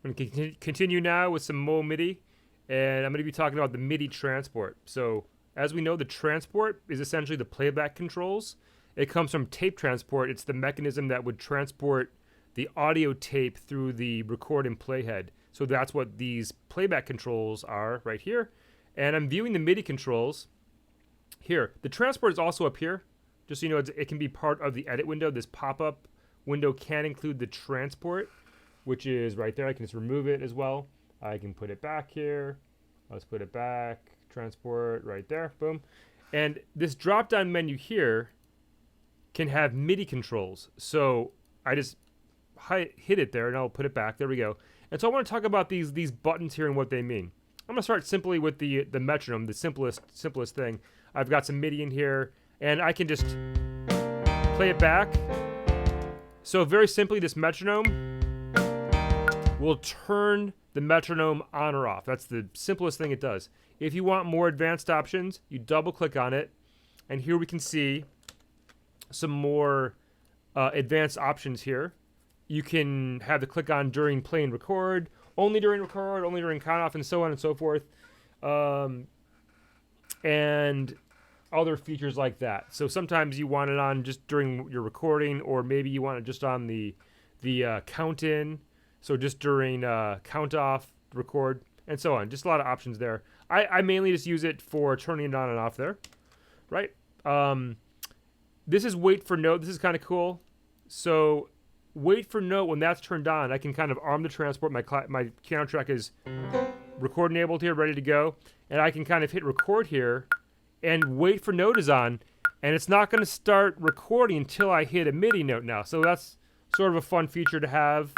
I'm going to continue now with some more MIDI, and I'm going to be talking about the MIDI Transport. So, as we know, the transport is essentially the playback controls. It comes from tape transport. It's the mechanism that would transport the audio tape through the record and playhead. So that's what these playback controls are right here. And I'm viewing the MIDI controls here. The transport is also up here. Just so you know, it can be part of the edit window. This pop-up window can include the transport, which is right there. I can just remove it as well. I can put it back here. Let's put it back. Transport right there. Boom. And this drop-down menu here can have MIDI controls. So I just hit it there and I'll put it back. There we go. And so I want to talk about these buttons here and what they mean. I'm going to start simply with the metronome, the simplest thing. I've got some MIDI in here and I can just play it back. So very simply, this metronome will turn the metronome on or off. That's the simplest thing it does. If you want more advanced options, you double click on it, and here we can see some more advanced options here. You can have the click on during play and record, only during count off, and so on and so forth, and other features like that. So sometimes you want it on just during your recording, or maybe you want it just on the count in. So just during count off, record, and so on. Just a lot of options there. I mainly just use it for turning it on and off there, right? This is wait for note. This is kind of cool. So wait for note, when that's turned on, I can kind of arm the transport. My piano track is record enabled here, ready to go. And I can kind of hit record here, and wait for note is on. And it's not going to start recording until I hit a MIDI note now. So that's sort of a fun feature to have.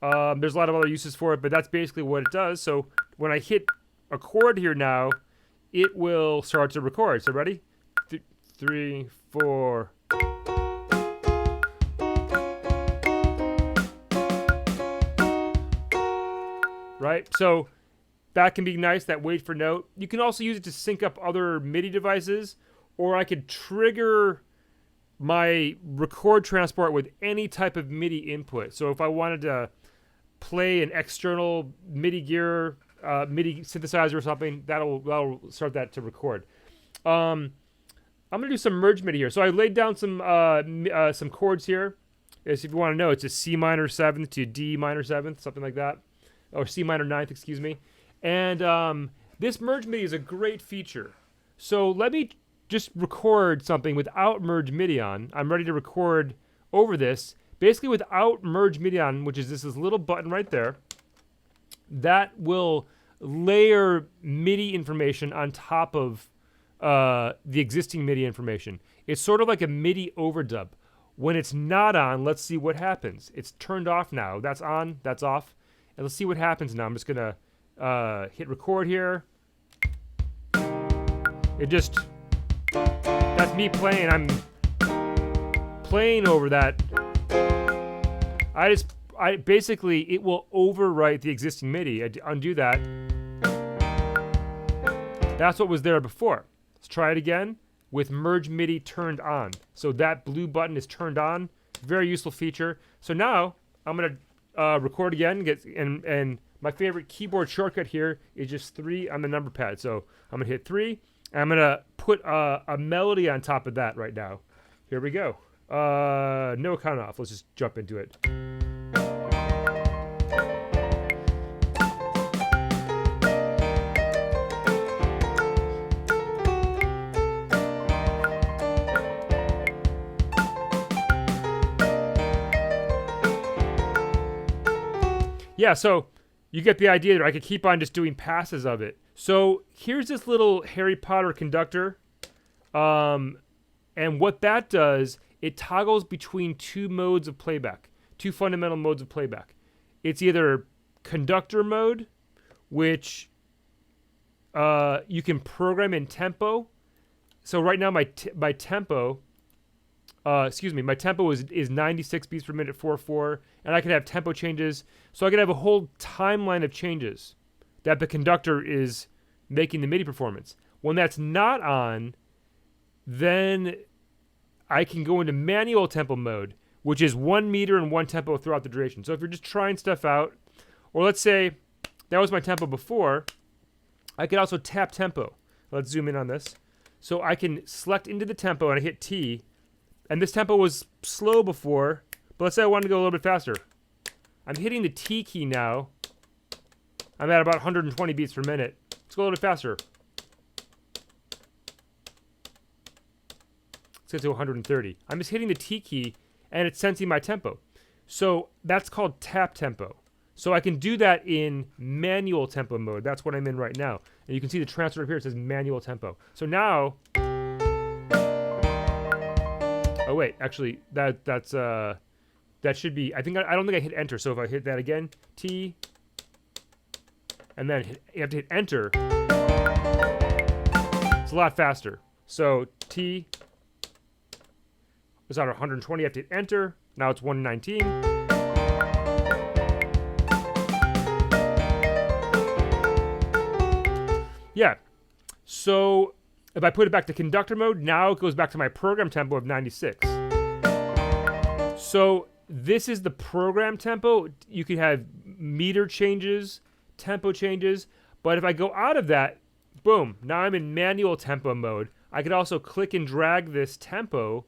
There's a lot of other uses for it, but that's basically what it does. So when I hit a chord here now, it will start to record. So ready? 3, 4. Right? So that can be nice, that wait for note. You can also use it to sync up other MIDI devices, or I could trigger my record transport with any type of MIDI input. So if I wanted to play an external MIDI gear, MIDI synthesizer or something, that'll start that to record. I'm gonna do some merge MIDI here. So I laid down some chords here. As if you want to know, it's a C minor 7th to D minor 7th, something like that, or C minor 9th, excuse me. And this merge MIDI is a great feature. So let me just record something without merge MIDI on. I'm ready to record over this. Basically without merge MIDI on, which is this little button right there, that will layer MIDI information on top of the existing MIDI information. It's sort of like a MIDI overdub. When it's not on, let's see what happens. It's turned off now. That's on, that's off. And let's see what happens now. I'm just going to hit record here. That's me playing. I'm playing over that. I basically, it will overwrite the existing MIDI. I undo that. That's what was there before. Let's try it again with merge MIDI turned on. So that blue button is turned on. Very useful feature. So now I'm going to record again. And my favorite keyboard shortcut here is just 3 on the number pad. So I'm going to hit 3. And I'm going to put a melody on top of that right now. Here we go. No count off. Let's just jump into it. Yeah, so you get the idea there. I could keep on just doing passes of it. So here's this little Harry Potter conductor. And what that does, it toggles between 2 modes of playback, 2 fundamental modes of playback. It's either conductor mode, which you can program in tempo. So right now my tempo is 96 beats per minute 4/4, and I can have tempo changes. So I can have a whole timeline of changes that the conductor is making the MIDI performance. When that's not on, then I can go into manual tempo mode, which is 1 meter and 1 tempo throughout the duration. So if you're just trying stuff out, Or let's say that was my tempo before. I could also tap tempo. Let's zoom in on this. So I can select into the tempo and I hit T. And this tempo was slow before, but let's say I wanted to go a little bit faster. I'm hitting the T key now. I'm at about 120 beats per minute. Let's go a little bit faster. Let's get to 130. I'm just hitting the T key and it's sensing my tempo. So that's called tap tempo. So I can do that in manual tempo mode. That's what I'm in right now. And you can see the transfer up here. It says manual tempo. So now, oh wait, actually that should be. I don't think I hit enter. So if I hit that again, T, and then you have to hit enter. It's a lot faster. So T was on 120. I have to hit enter. Now it's 119. Yeah, so if I put it back to conductor mode, now it goes back to my program tempo of 96. So this is the program tempo. You can have meter changes, tempo changes, but if I go out of that, boom, now I'm in manual tempo mode. I could also click and drag this tempo,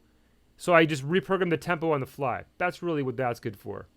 so I just reprogram the tempo on the fly. That's really what that's good for.